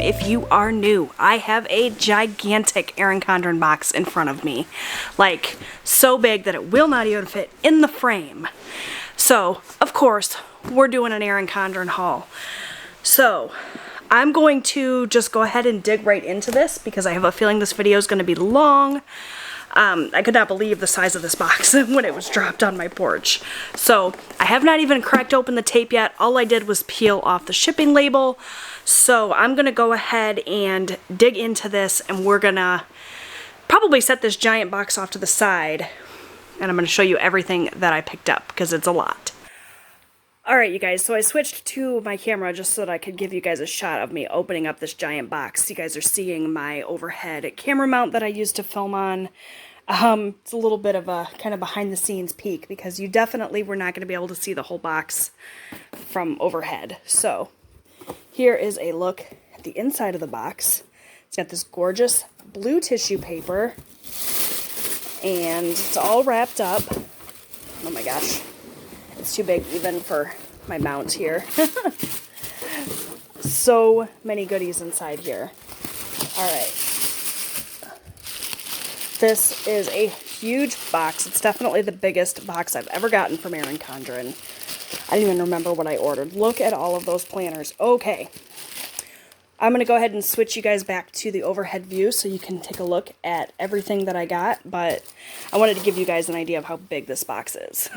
if you are new, I have a gigantic Erin Condren box in front of me. Like, so big that it will not even fit in the frame. So, of course, we're doing an Erin Condren haul. So, I'm going to just go ahead and dig right into this because I have a feeling this video is going to be long. I could not believe the size of this box when it was dropped on my porch. So I have not even cracked open the tape yet. All I did was peel off the shipping label. So I'm going to go ahead and dig into this, and we're going to probably set this giant box off to the side, and I'm going to show you everything that I picked up because it's a lot. Alright you guys, so I switched to my camera just so that I could give you guys a shot of me opening up this giant box. You guys are seeing my overhead camera mount that I used to film on. It's a little bit of a kind of behind the scenes peek because you definitely were not going to be able to see the whole box from overhead. So here is a look at the inside of the box. It's got this gorgeous blue tissue paper and it's all wrapped up. Oh my gosh. It's too big even for my mount here. So many goodies inside here. Alright. This is a huge box. It's definitely the biggest box I've ever gotten from Erin Condren. I don't even remember what I ordered. Look at all of those planners. Okay. I'm going to go ahead and switch you guys back to the overhead view so you can take a look at everything that I got. But I wanted to give you guys an idea of how big this box is.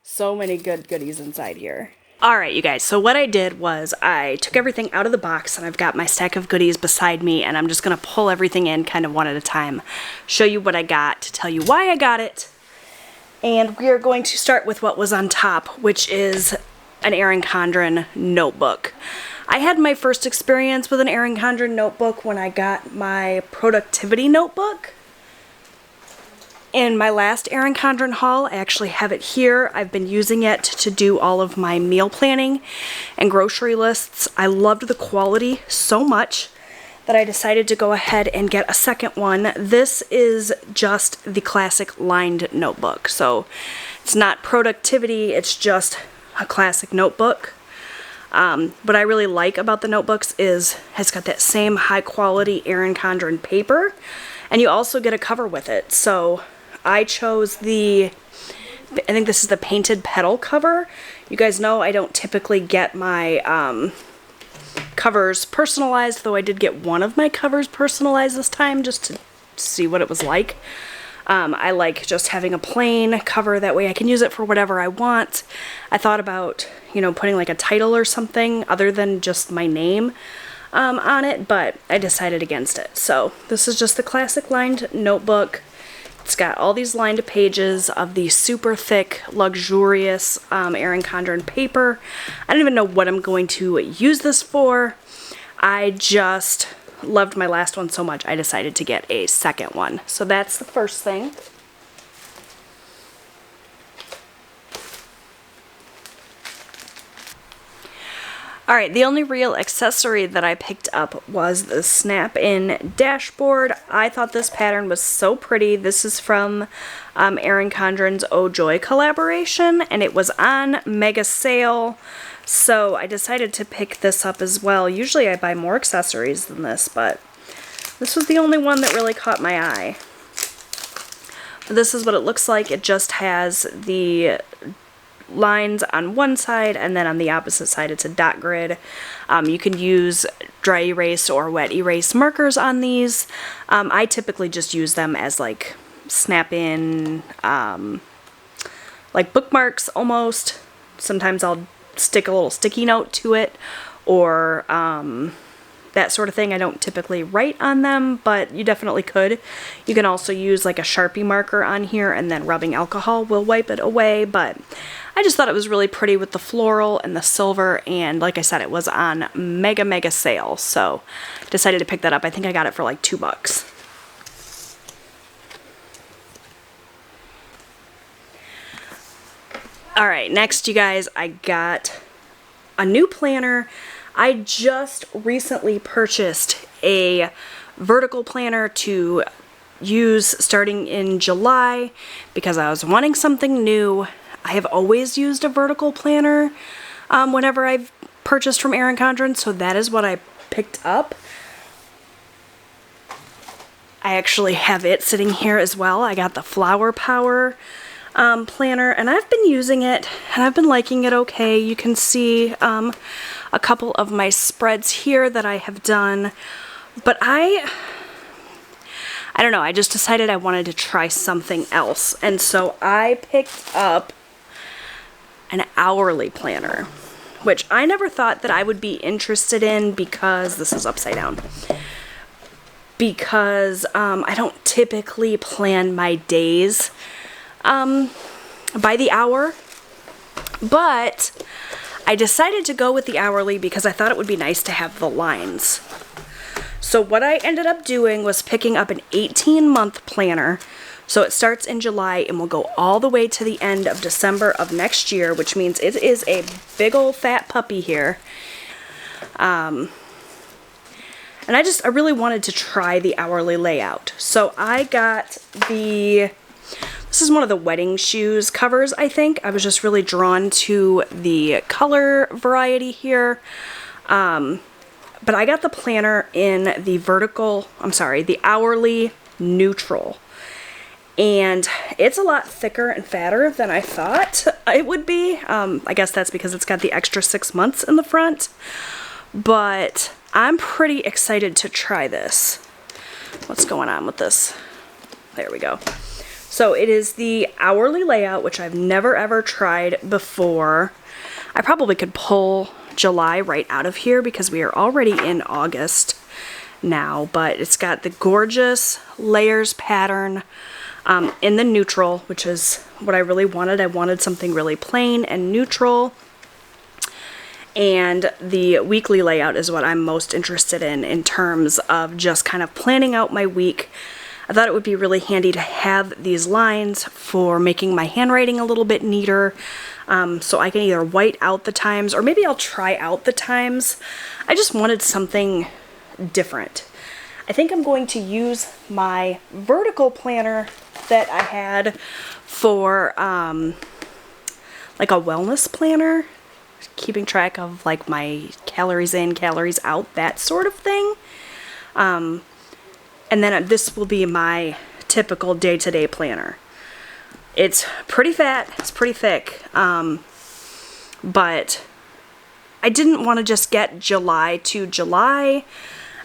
So many good goodies inside here. Alright you guys, so what I did was I took everything out of the box and I've got my stack of goodies beside me, and I'm just going to pull everything in kind of one at a time, show you what I got, to tell you why I got it, and we are going to start with what was on top, which is an Erin Condren notebook. I had my first experience with an Erin Condren notebook when I got my productivity notebook. In my last Erin Condren haul, I actually have it here. I've been using it to do all of my meal planning and grocery lists. I loved the quality so much that I decided to go ahead and get a second one. This is just the classic lined notebook. So it's not productivity, it's just a classic notebook. What I really like about the notebooks is it's got that same high quality Erin Condren paper, and you also get a cover with it. So I chose I think this is the painted petal cover. You guys know I don't typically get my covers personalized, though I did get one of my covers personalized this time just to see what it was like. I like just having a plain cover, that way I can use it for whatever I want. I thought about, you know, putting like a title or something other than just my name on it, but I decided against it. So this is just the classic lined notebook. It's got all these lined pages of the super thick, luxurious Erin Condren paper. I don't even know what I'm going to use this for. I just loved my last one so much I decided to get a second one. So that's the first thing. Alright, the only real accessory that I picked up was the snap-in dashboard. I thought this pattern was so pretty. This is from Erin Condren's Oh Joy collaboration, and it was on mega sale, so I decided to pick this up as well. Usually I buy more accessories than this, but this was the only one that really caught my eye. This is what it looks like. It just has the lines on one side, and then on the opposite side it's a dot grid. You can use dry erase or wet erase markers on these. I typically just use them as like snap-in, like bookmarks almost. Sometimes I'll stick a little sticky note to it, or that sort of thing. I don't typically write on them, but you definitely could. You can also use like a Sharpie marker on here, and then rubbing alcohol will wipe it away, but I just thought it was really pretty with the floral and the silver, and like I said, it was on mega sale, so decided to pick that up. I think I got it for like $2. Alright, next you guys, I got a new planner. I just recently purchased a vertical planner to use starting in July because I was wanting something new. I have always used a vertical planner whenever I've purchased from Erin Condren, so that is what I picked up. I actually have it sitting here as well. I got the Flower Power planner, and I've been using it, and I've been liking it okay. You can see a couple of my spreads here that I have done, but I don't know, I just decided I wanted to try something else, and so I picked up an hourly planner, which I never thought that I would be interested in because this is upside down. Because I don't typically plan my days by the hour, but I decided to go with the hourly because I thought it would be nice to have the lines. So what I ended up doing was picking up an 18-month planner. So it starts in July and will go all the way to the end of December of next year, which means it is a big old fat puppy here. And I really wanted to try the hourly layout. So I got this is one of the wedding shoes covers, I think. I was just really drawn to the color variety here. But I got the planner in the hourly neutral. And it's a lot thicker and fatter than I thought it would be. I guess that's because it's got the extra 6 months in the front. But I'm pretty excited to try this. What's going on with this? There we go. So it is the hourly layout, which I've never ever tried before. I probably could pull July right out of here because we are already in August now, but it's got the gorgeous layers pattern in the neutral, which is what I really wanted. I wanted something really plain and neutral. And the weekly layout is what I'm most interested in terms of just kind of planning out my week. I thought it would be really handy to have these lines for making my handwriting a little bit neater, so I can either white out the times or maybe I'll try out the times. I just wanted something different. I think I'm going to use my vertical planner that I had for like a wellness planner, keeping track of like my calories in, calories out, that sort of thing. And then this will be my typical day-to-day planner. It's pretty fat, it's pretty thick, but I didn't want to just get July to July.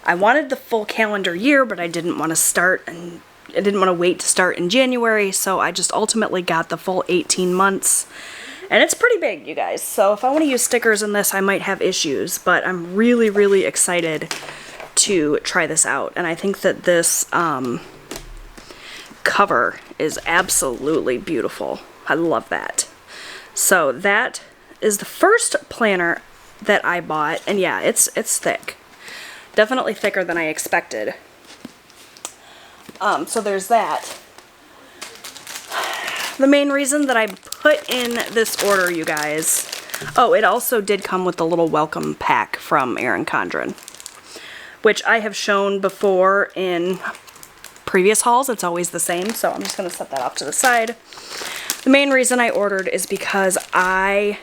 I wanted the full calendar year, but I didn't want to wait to start in January, so I just ultimately got the full 18 months. And it's pretty big, you guys, so if I want to use stickers in this, I might have issues, but I'm really, really excited to try this out. And I think that this cover is absolutely beautiful. I love that. So that is the first planner that I bought, and yeah, it's thick. Definitely thicker than I expected. So there's that. The main reason that I put in this order, you guys, oh, it also did come with the little welcome pack from Erin Condren, which I have shown before in previous hauls. It's always the same, so I'm just going to set that off to the side. The main reason I ordered is because I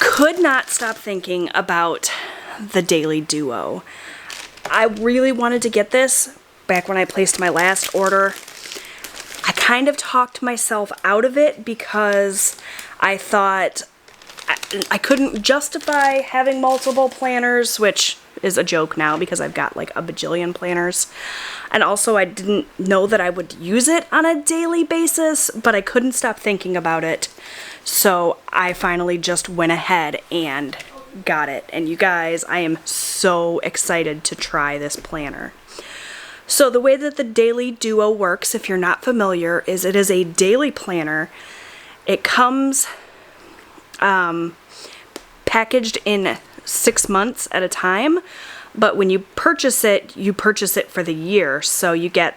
could not stop thinking about the Daily Duo. I really wanted to get this back when I placed my last order. I kind of talked myself out of it because I thought I couldn't justify having multiple planners, which is a joke now because I've got like a bajillion planners. And also I didn't know that I would use it on a daily basis, but I couldn't stop thinking about it. So I finally just went ahead and got it. And you guys, I am so excited to try this planner. So the way that the Daily Duo works, if you're not familiar, is it is a daily planner. It comes packaged in 6 months at a time, but when you purchase it for the year. So you get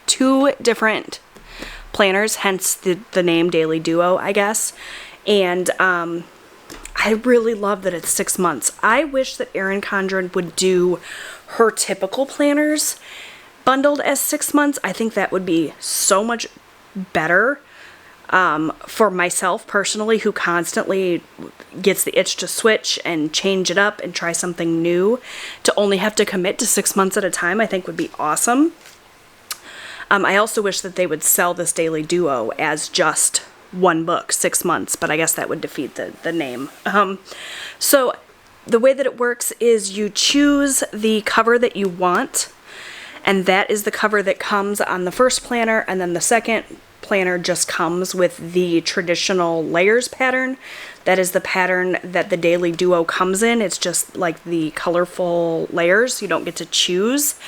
2 different planners, hence the name Daily Duo, I guess. And I really love that it's 6 months. I wish that Erin Condren would do her typical planners bundled as 6 months. I think that would be so much better. For myself personally, who constantly gets the itch to switch and change it up and try something new, to only have to commit to 6 months at a time, I think would be awesome. I also wish that they would sell this Daily Duo as just one book, 6 months, but I guess that would defeat the name. So the way that it works is you choose the cover that you want, and that is the cover that comes on the first planner, and then the second planner just comes with the traditional layers pattern. That is the pattern that the Daily Duo comes in. It's just like the colorful layers. You don't get to choose.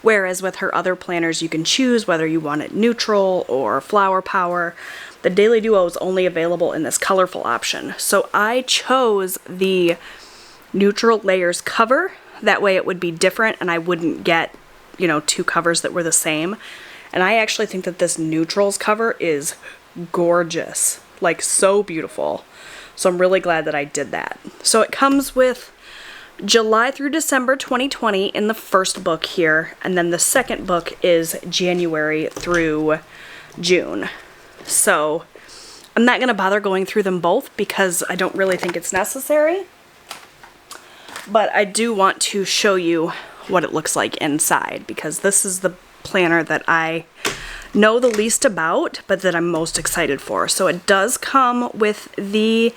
Whereas with her other planners, you can choose whether you want it neutral or flower power. The Daily Duo is only available in this colorful option. So I chose the neutral layers cover. That way it would be different and I wouldn't get, you know, two covers that were the same. And I actually think that this neutrals cover is gorgeous, like so beautiful. So I'm really glad that I did that. So it comes with July through December 2020 in the first book here, and then the second book is January through June. So I'm not going to bother going through them both because I don't really think it's necessary. But I do want to show you what it looks like inside, because this is the planner that I know the least about, but that I'm most excited for. So it does come with the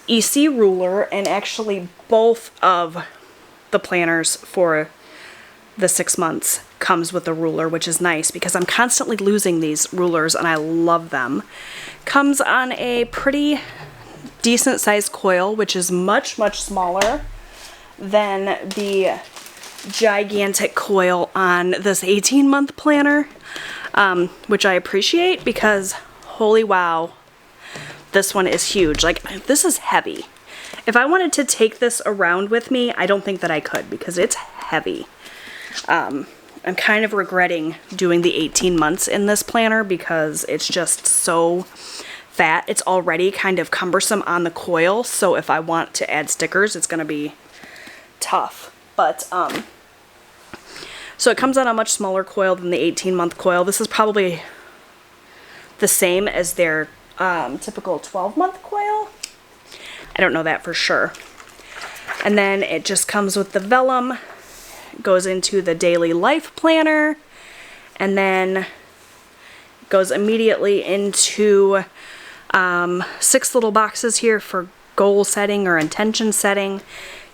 EC ruler, and actually both of the planners for the 6 months comes with a ruler, which is nice because I'm constantly losing these rulers and I love them. Comes on a pretty decent sized coil, which is much, much smaller than the gigantic coil on this 18-month planner, which I appreciate because holy wow, this one is huge. Like, this is heavy. If I wanted to take this around with me, I don't think that I could because it's heavy. I'm kind of regretting doing the 18 months in this planner because it's just so fat. It's already kind of cumbersome on the coil, so if I want to add stickers, it's going to be tough. But so it comes on a much smaller coil than the 18-month coil. This is probably the same as their typical 12-month coil. I don't know that for sure. And then it just comes with the vellum, goes into the daily life planner, and then goes immediately into 6 little boxes here for goal setting or intention setting.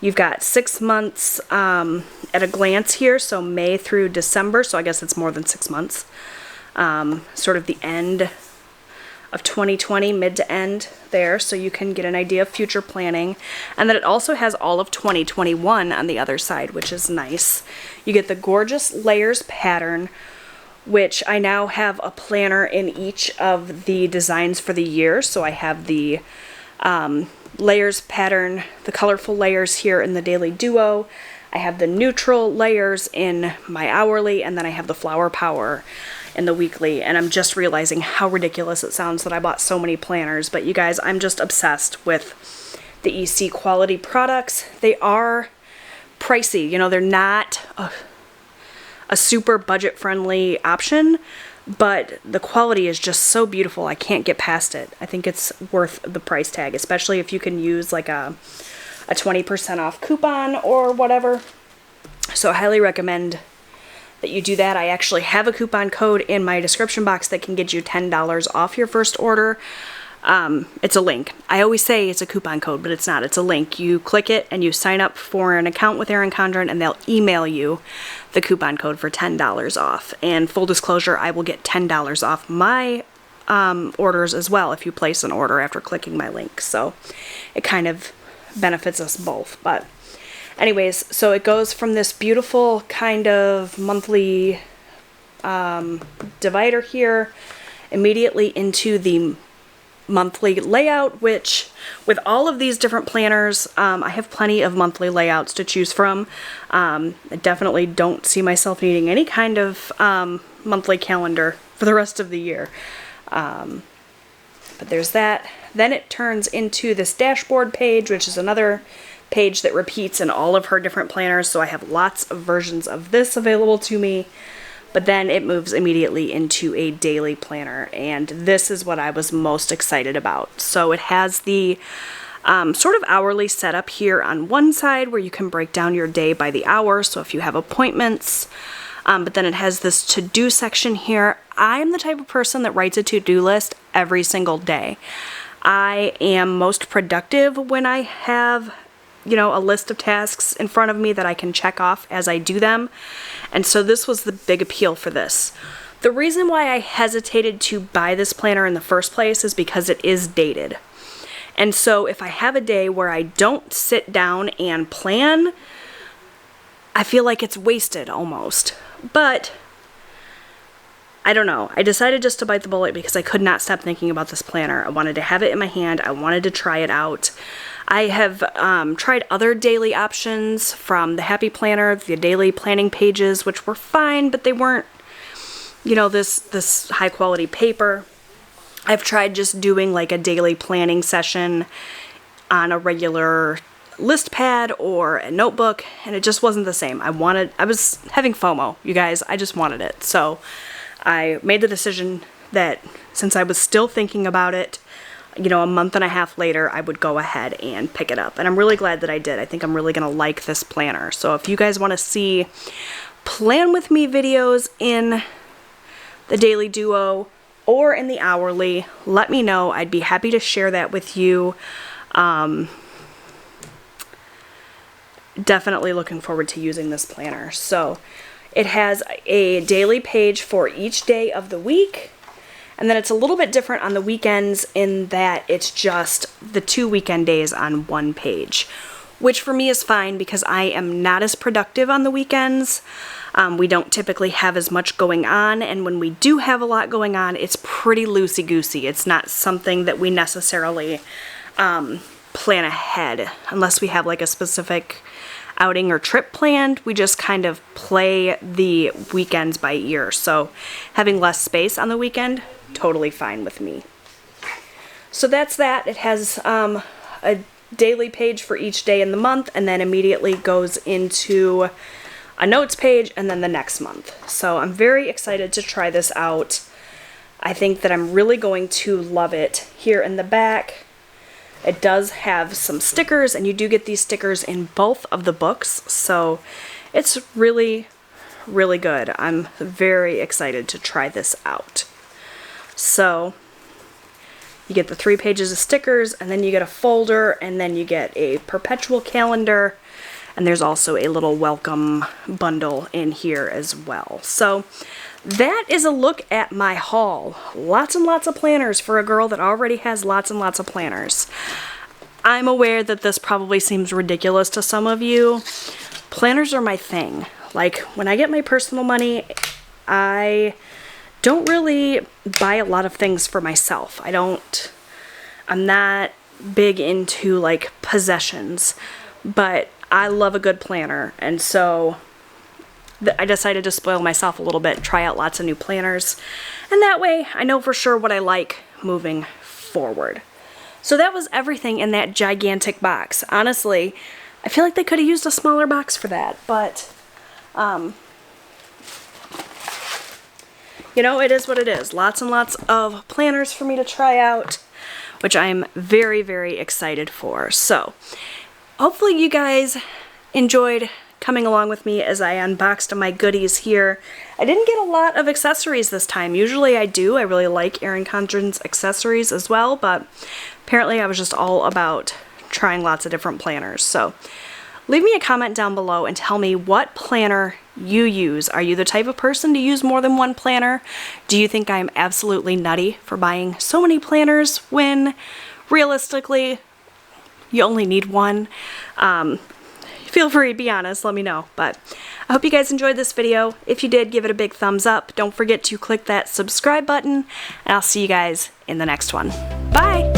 You've got 6 months at a glance here, so May through December, so I guess it's more than 6 months. Sort of the end of 2020, mid to end there, so you can get an idea of future planning. And then it also has all of 2021 on the other side, which is nice. You get the gorgeous layers pattern, which I now have a planner in each of the designs for the year. So I have the layers pattern, the colorful layers here in the Daily Duo. I have the neutral layers in my hourly, and then I have the flower power in the weekly. And I'm just realizing how ridiculous it sounds that I bought so many planners. But you guys, I'm just obsessed with the EC quality products. They are pricey. You know, they're not a super budget-friendly option, but the quality is just so beautiful. I can't get past it. I think it's worth the price tag, especially if you can use like a 20% off coupon or whatever. So I highly recommend that you do that. I actually have a coupon code in my description box that can get you $10 off your first order. It's a link. I always say it's a coupon code, but it's not. It's a link. You click it and you sign up for an account with Erin Condren, and they'll email you the coupon code for $10 off. And full disclosure, I will get $10 off my orders as well if you place an order after clicking my link. So it kind of benefits us both. But anyways, so it goes from this beautiful kind of monthly divider here immediately into the monthly layout, which with all of these different planners, I have plenty of monthly layouts to choose from. I definitely don't see myself needing any kind of monthly calendar for the rest of the year. But there's that. Then it turns into this dashboard page, which is another page that repeats in all of her different planners, so I have lots of versions of this available to me. but then it moves immediately into a daily planner, and this is what I was most excited about. So it has the sort of hourly setup here on one side where you can break down your day by the hour, so if you have appointments, but then it has this to-do section here. I am the type of person that writes a to-do list every single day. I am most productive when I have, you know, a list of tasks in front of me that I can check off as I do them. And so this was the big appeal for this. The reason why I hesitated to buy this planner in the first place is because it is dated. And so if I have a day where I don't sit down and plan, I feel like it's wasted almost. But I don't know. I decided just to bite the bullet because I could not stop thinking about this planner. I wanted to have it in my hand. I wanted to try it out. I have tried other daily options from the Happy Planner, the daily planning pages, which were fine, but they weren't, you know, this high quality paper. I've tried just doing like a daily planning session on a regular list pad or a notebook, and it just wasn't the same. I was having FOMO, you guys. I just wanted it. So I made the decision that since I was still thinking about it, you know, a month and a half later, I would go ahead and pick it up. And I'm really glad that I did. I think I'm really going to like this planner. So if you guys want to see plan with me videos in the Daily Duo or in the hourly, let me know. I'd be happy to share that with you. Definitely looking forward to using this planner. So it has a daily page for each day of the week. And then it's a little bit different on the weekends in that it's just the 2 weekend days on one page, which for me is fine because I am not as productive on the weekends. We don't typically have as much going on, and when we do have a lot going on, it's pretty loosey-goosey. It's not something that we necessarily plan ahead unless we have like a specific outing or trip planned. We just kind of play the weekends by ear. So having less space on the weekend, totally fine with me. So that's that. It has a daily page for each day in the month, and then immediately goes into a notes page and then the next month. So I'm very excited to try this out. I think that I'm really going to love it. Here in the back, it does have some stickers, and you do get these stickers in both of the books. So it's really, really good. I'm very excited to try this out. So you get the 3 pages of stickers, and then you get a folder, and then you get a perpetual calendar, and there's also a little welcome bundle in here as well. So that is a look at my haul. Lots and lots of planners for a girl that already has lots and lots of planners. I'm aware that this probably seems ridiculous to some of you. Planners are my thing. Like, when I get my personal money, I don't really buy a lot of things for myself. I'm not big into like possessions, but I love a good planner, and so I decided to spoil myself a little bit, try out lots of new planners, and that way I know for sure what I like moving forward. So that was everything in that gigantic box. Honestly, I feel like they could have used a smaller box for that, but you know, it is what it is. Lots and lots of planners for me to try out, which I'm very, very excited for. So hopefully you guys enjoyed coming along with me as I unboxed my goodies here. I didn't get a lot of accessories this time. Usually I do. I really like Erin Condren's accessories as well, but apparently I was just all about trying lots of different planners. So leave me a comment down below and tell me what planner you use. Are you the type of person to use more than one planner? Do you think I'm absolutely nutty for buying so many planners when realistically you only need one? Feel free to be honest, let me know. But I hope you guys enjoyed this video. If you did, give it a big thumbs up. Don't forget to click that subscribe button, and I'll see you guys in the next one. Bye!